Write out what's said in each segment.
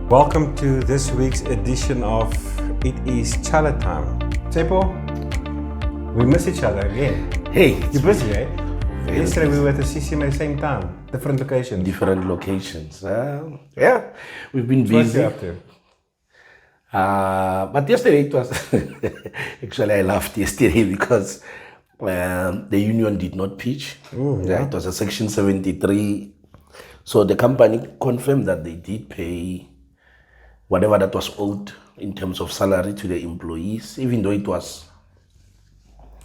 Welcome to this week's edition of It Is Chaile Time. Tsepo, we miss each other again. Hey, You're busy, eh? Yesterday we were at the CCMA at the same time, different locations. different locations. Yeah, we've been What you busy. up to? But yesterday it was actually I laughed yesterday because the union did not pitch. It was a Section 73. So the company confirmed that they did pay whatever that was owed in terms of salary to the employees, even though it was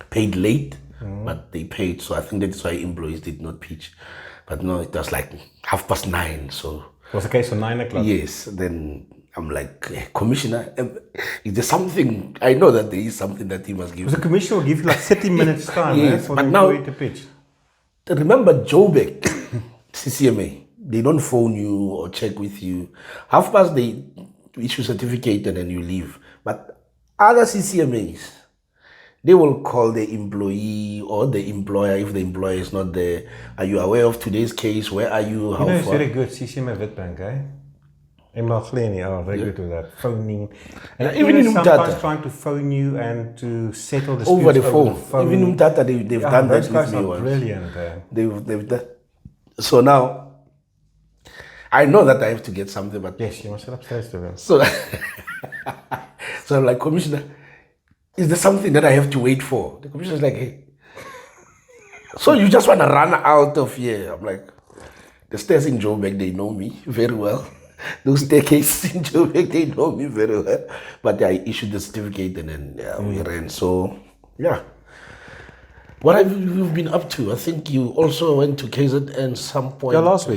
paid late, but they paid. So I think that's why employees did not pitch. But no, it was like 9:30. So It was the case of 9 o'clock. yes, then I'm like, Commissioner, is there something? I know that there is something that he must give. Because the commissioner will give you like 30 minutes time Yes, for but the now- employee to pitch. Remember Joburg, CCMA, they don't phone you or check with you. 30:30 they issue certificate and then you leave. But other CCMAs, they will call the employee or the employer if the employer is not there. Are you aware of today's case? Where are you? How You know, it's far? very good, CCMA Witbank, eh? Emma Glennie are very good with that, phoning. And Even in sometimes Umtata. trying to phone you and to settle disputes Over the phone. Even in Tata, they've done that those guys with me are once. brilliant. They've done. So now, I know that I have to get something, but Yes, you must sit upstairs to them. so, so I'm like, Commissioner, is there something that I have to wait for? The commissioner's like, hey, so you just want to run out of here? I'm like, the stairs in Joburg, they know me very well. Those staircases in Joburg, they know me very well. But I issued the certificate and then we ran. So, yeah. What have you been up to? I think you also went to KZN some point. Last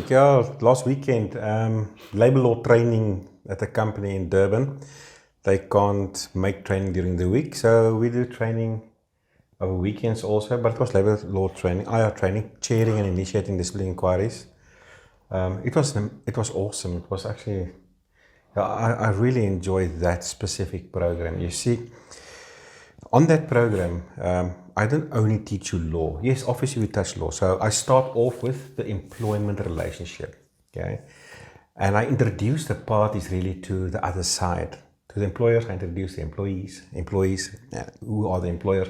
weekend, labor law training at a company in Durban. They can't make training during the week, so we do training over weekends also, but it was labor law training, IR training, chairing and initiating disciplinary inquiries. It was awesome. It was actually, I really enjoyed that specific program. You see, on that program, I don't only teach you law. Yes, obviously we touch law. So I start off with the employment relationship, okay? And I introduce the parties really to the other side. To the employers, I introduce the employees, who are the employers.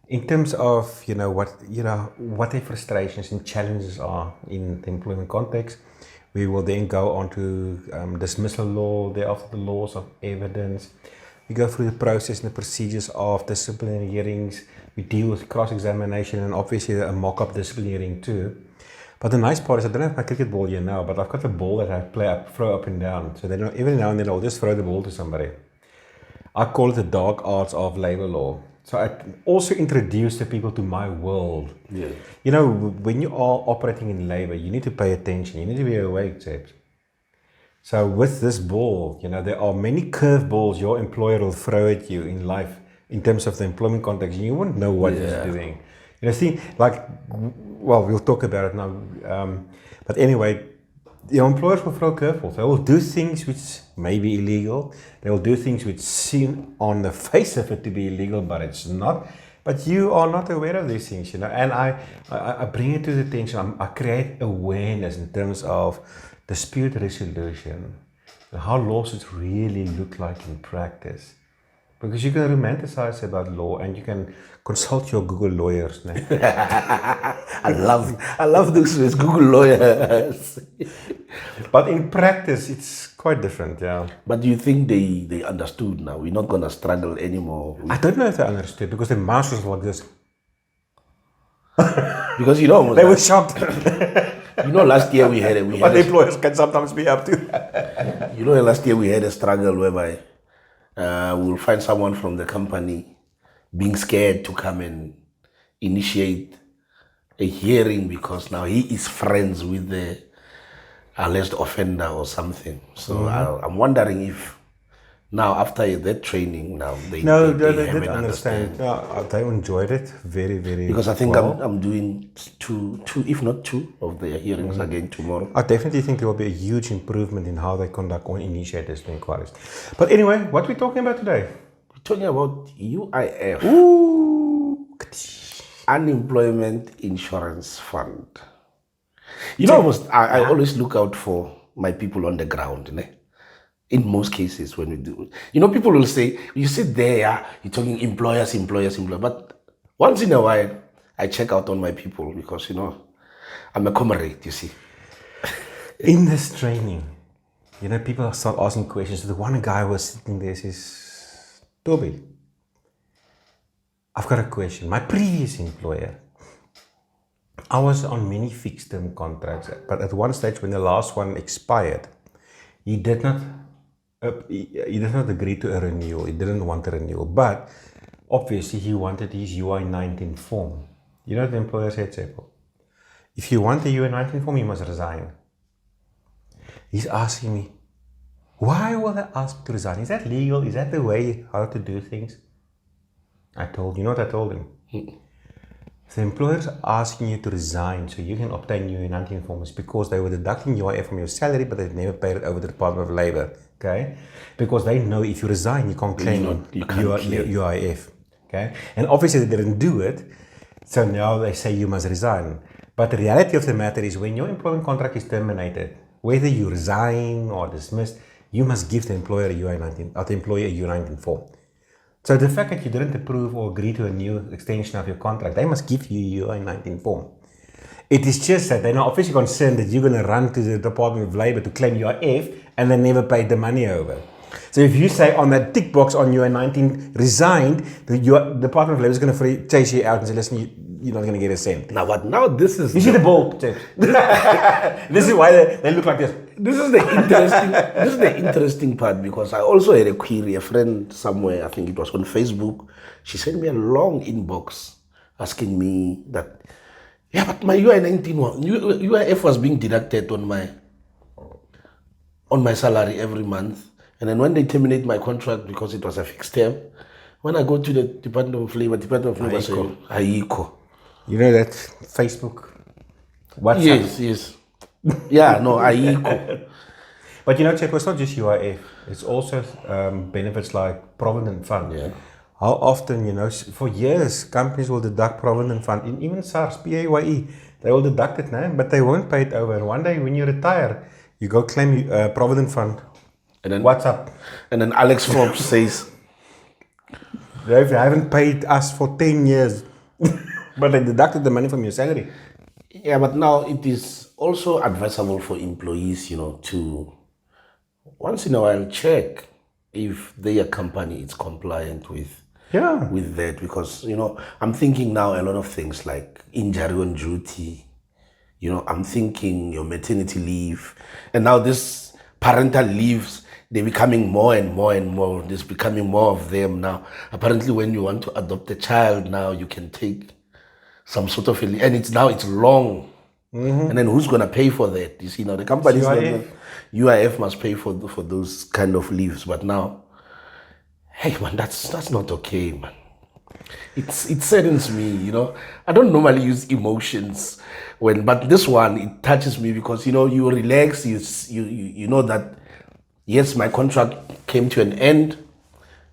In terms of, what their frustrations and challenges are in the employment context, we will then go on to dismissal law, thereafter the laws of evidence. We go through the process and the procedures of disciplinary hearings. We deal with cross-examination and obviously a mock-up disciplinary hearing too. But the nice part is I don't have my cricket ball here now, but I've got a ball that I throw up and down. So then every now and then I'll just throw the ball to somebody. I call it the dark arts of labor law. So I also introduce the people to my world. Yeah. You know, when you are operating in labor, you need to pay attention. You need to be awake, Jebs. So with this ball, there are many curveballs your employer will throw at you in life in terms of the employment context. You won't know what he's doing. We'll talk about it now. But anyway, your employers will throw curveballs. They will do things which may be illegal. They will do things which seem on the face of it to be illegal, but it's not. But you are not aware of these things, And I bring it to the attention. I create awareness in terms of dispute resolution, how lawsuits really look like in practice. Because you can romanticize about law and you can consult your Google lawyers. I love those with Google lawyers. But in practice, it's quite different, yeah. But do you think they understood now? We're not going to struggle anymore. I don't know if they understood because the mouse was like this. Because They were shocked. Last year we had But employers can sometimes be up to. last year we had a struggle whereby we'll find someone from the company being scared to come and initiate a hearing because now he is friends with the alleged offender or something. So I'm wondering if now after that training, now they did understand. They enjoyed it very, very because I think well. I'm doing two, if not two, of the hearings again tomorrow. I definitely think there will be a huge improvement in how they conduct or initiate these inquiries. But anyway, what are we talking about today? We're talking about UIF, Ooh. Unemployment Insurance Fund. I always look out for my people on the ground. In most cases, when we do, people will say, you sit there, yeah, you're talking employers, but once in a while, I check out on my people because, I'm a comrade, you see. In this training, people start asking questions. The one guy was sitting there says, Toby, I've got a question. My previous employer, I was on many fixed term contracts, but at one stage when the last one expired, he did not agree to a renewal. He didn't want a renewal, but obviously he wanted his UI-19 form. You know what the employer said, Chaile? If you want a UI-19 form, you must resign. He's asking me, why will they ask to resign? Is that legal? Is that the way how to do things? I told what I told him? The employers asking you to resign so you can obtain UI-19 forms because they were deducting UIF from your salary, but they never paid it over to the Department of Labor. Okay, because they know if you resign, you can't claim UIF. Okay, and obviously they didn't do it, so now they say you must resign. But the reality of the matter is, when your employment contract is terminated, whether you resign or dismissed, you must give the employer a UI-19 or the employee a UI-19 form. So the fact that you didn't approve or agree to a new extension of your contract, they must give you a UI-19 form. It is just that they're not obviously concerned that you're going to run to the Department of Labor to claim UIF and they never paid the money over. So if you say on that tick box on UI-19 resigned, the Department of Labor is going to chase you out and say, listen, you're not going to get a cent. Now this is... You see the ball? This is why they look like this. This is the interesting part, because I also had a query. A friend somewhere, I think it was on Facebook, she sent me a long inbox asking me that, yeah, but my UI-19 UIF was being deducted on my salary every month, and then when they terminate my contract because it was a fixed term, when I go to the Department of Labor says, Aiko. You know that Facebook, WhatsApp? Yes. Yeah, no, Aiko. But Chaile, it's not just UIF. It's also benefits like Provident Fund. Yeah. How often, for years, companies will deduct Provident Fund, even SARS, PAYE, they will deduct it now, but they won't pay it over. And one day when you retire, you go claim Provident Fund. And then what's up? And then Alex Forbes says, they haven't paid us for 10 years, but they deducted the money from your salary. Yeah, but now it is also advisable for employees, to once in a while check if their company is compliant with that, because I'm thinking now a lot of things like injury on duty. I'm thinking your maternity leave, and now this parental leaves, they're becoming more and more and more. There's becoming more of them now. Apparently, when you want to adopt a child now, you can take some sort of and it's long. Mm-hmm. And then who's gonna pay for that? You see, now the companies UIF must pay for those kind of leaves. But now, hey man, that's not okay, man. It saddens me, I don't normally use emotions but this one, it touches me because you relax, you know that yes, my contract came to an end.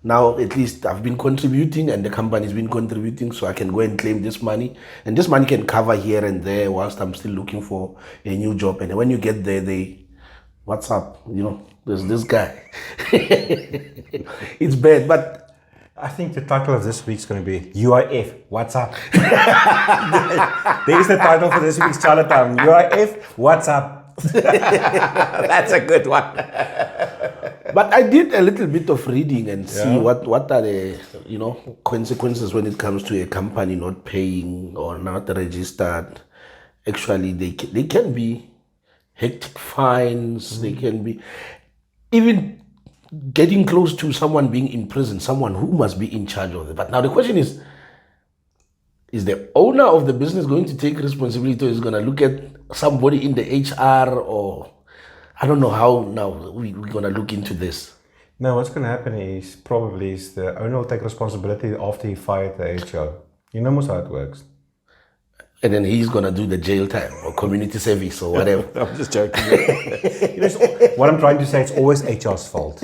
Now at least I've been contributing and the company's been contributing, so I can go and claim this money. And this money can cover here and there whilst I'm still looking for a new job. And when you get there, what's up? There's this guy. It's bad, but I think the title of this week's going to be UIF, what's up? There's the title for this week's Charlottetown. UIF, what's up? That's a good one. But I did a little bit of reading and see what are the consequences when it comes to a company not paying or not registered. Actually, they can be hectic fines. They can be even getting close to someone being in prison, someone who must be in charge of it. But now the question is the owner of the business going to take responsibility, or is going to look at somebody in the HR, or I don't know how now we're going to look into this. No, what's going to happen is probably the owner will take responsibility after he fired the HR. You know most how it works. And then he's going to do the jail time or community service or whatever. I'm just joking. What I'm trying to say, it's always HR's fault.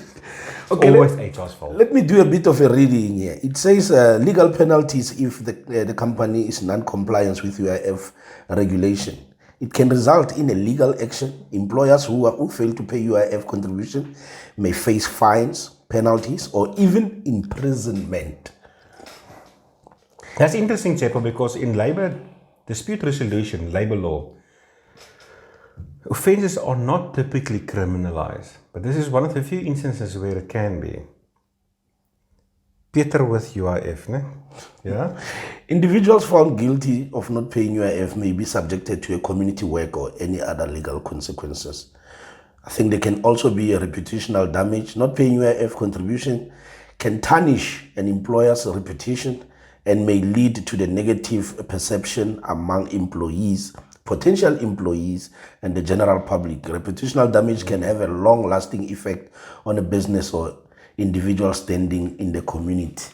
HR's fault. Let me do a bit of a reading here. It says legal penalties if the company is non-compliant with UIF regulation. It can result in a legal action. Employers who fail to pay UIF contribution may face fines, penalties, or even imprisonment. That's interesting, Chaile, because in labor dispute resolution, labor law, offences are not typically criminalized, but this is one of the few instances where it can be. Peter with UIF, ne? Yeah? Individuals found guilty of not paying UIF may be subjected to a community work or any other legal consequences. I think there can also be a reputational damage. Not paying UIF contribution can tarnish an employer's reputation and may lead to the negative perception among employees, potential employees, and the general public. Reputational damage can have a long-lasting effect on a business or individual standing in the community.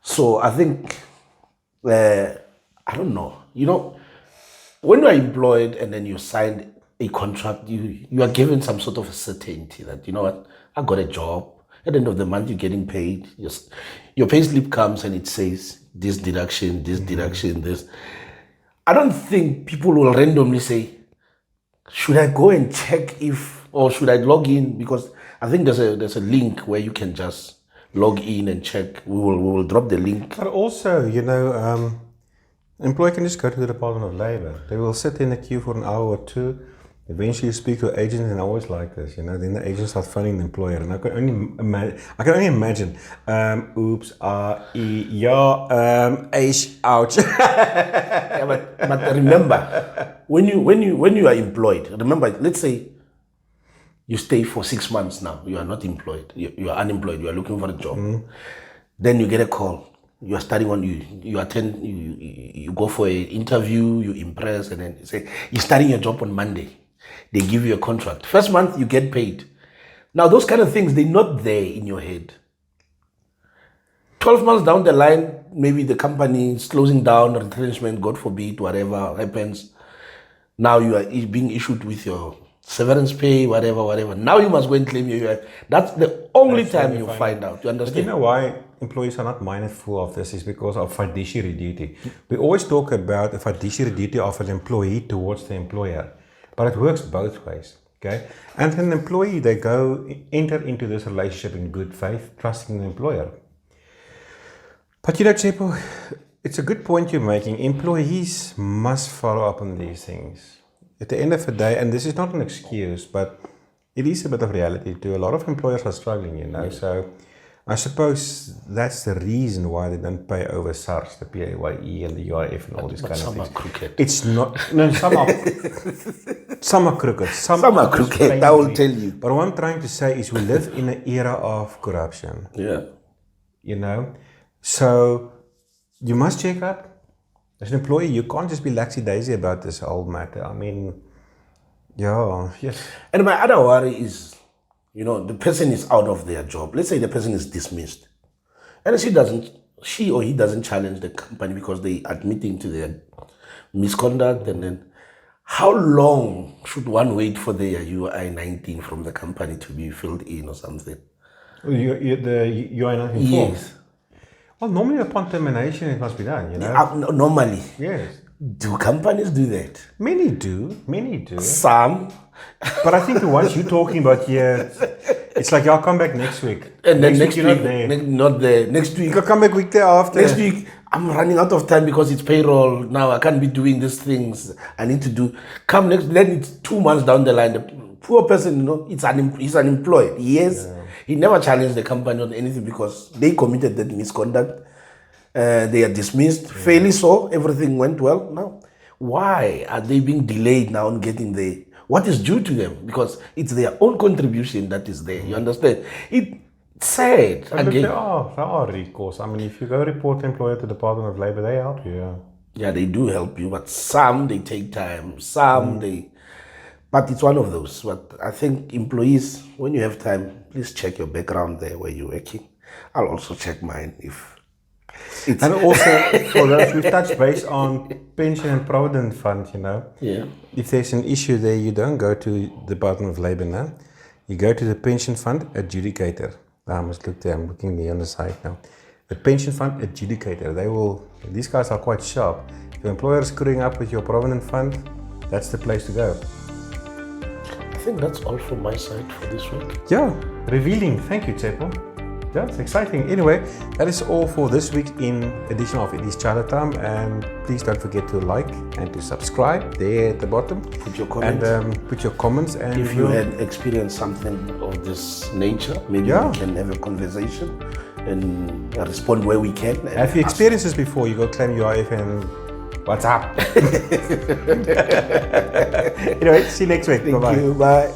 So I think, I don't know, when you are employed and then you sign a contract, you are given some sort of a certainty that, you know what, I got a job. At the end of the month, you're getting paid. Your pay slip comes and it says this deduction, this. I don't think people will randomly say, should I go and check or should I log in? Because I think there's a link where you can just log in and check. We will drop the link. But also, employee can just go to the Department of Labor. They will sit in a queue for an hour or two. Eventually, you speak to agents, and I always like this. Then the agents start phoning the employer, and I can only imagine. Oops, ouch. Yeah, but remember, when you are employed, remember, let's say you stay for 6 months now. You are not employed. You are unemployed. You are looking for a job. Then you get a call. You are studying on you attend. You go for an interview. You impress, and then you say you're starting your job on Monday. They give you a contract. First month you get paid. Now those kind of things, they're not there in your head. 12 months down the line, maybe the company is closing down, retrenchment, God forbid, whatever happens. Now you are being issued with your severance pay, whatever. Now you must go and claim your UIF. That's the only time you find out. You understand? But you know why employees are not mindful of this is because of fiduciary duty. We always talk about the fiduciary duty of an employee towards the employer, but it works both ways. Okay, and an employee, they enter into this relationship in good faith, trusting the employer. But Chaile, it's a good point you're making. Employees must follow up on these things. At the end of the day, and this is not an excuse, but it is a bit of reality too. A lot of employers are struggling, So I suppose that's the reason why they don't pay over SARS, the PAYE and the UIF and all these kind of things. Some are crooked. It's not, no, some are crooked. Some are crooked, I will tell you. But what I'm trying to say is we live in an era of corruption. Yeah. So you must check up. As an employee, you can't just be laxy-daisy about this whole matter. I mean, yes. And my other worry is, the person is out of their job. Let's say the person is dismissed. And she or he doesn't challenge the company because they admitting to their misconduct. And then how long should one wait for their UI-19 from the company to be filled in or something? The UI-19 form? Yes. Well, normally upon termination, it must be done, Normally. Yes. Do companies do that? Many do. Some. But I think the ones you're talking about here, it's like, I'll come back next week. And then next week, week not there. Next week. You'll come back week thereafter. Next week, I'm running out of time because it's payroll. Now I can't be doing these things I need to do. Come next, then it's 2 months down the line. The poor person, he's unemployed. Yes. Yeah. He never challenged the company or anything because they committed that misconduct. They are dismissed. Fairly so. Everything went well. Now, why are they being delayed now on getting what is due to them? Because it's their own contribution that is there. You understand? It's sad. But again, there are recourse. I mean, if you go report the employer to the Department of Labor, they help you. Yeah, they do help you, but some they take time. But it's one of those. But I think employees, when you have time, please check your background there where you're working. I'll also check mine if it's... And also, for those, we've touched base on pension and provident fund, Yeah. If there's an issue there, you don't go to the Department of Labor now. You go to the pension fund adjudicator. I must look there, I'm looking there on the side now. The pension fund adjudicator, these guys are quite sharp. If your employer is screwing up with your provident fund, that's the place to go. I think that's all from my side for this week. Yeah, revealing. Thank you, Tsepo. Yeah, it's exciting. Anyway, that is all for this week in edition of It is Chaile Time. And please don't forget to like and to subscribe there at the bottom. Put your comments. And put your comments. And if you had experienced something of this nature, maybe we can have a conversation and respond where we can. Have you experienced this before? You go claim UIF and what's up? Anyway, see you next week. Thank you. Bye.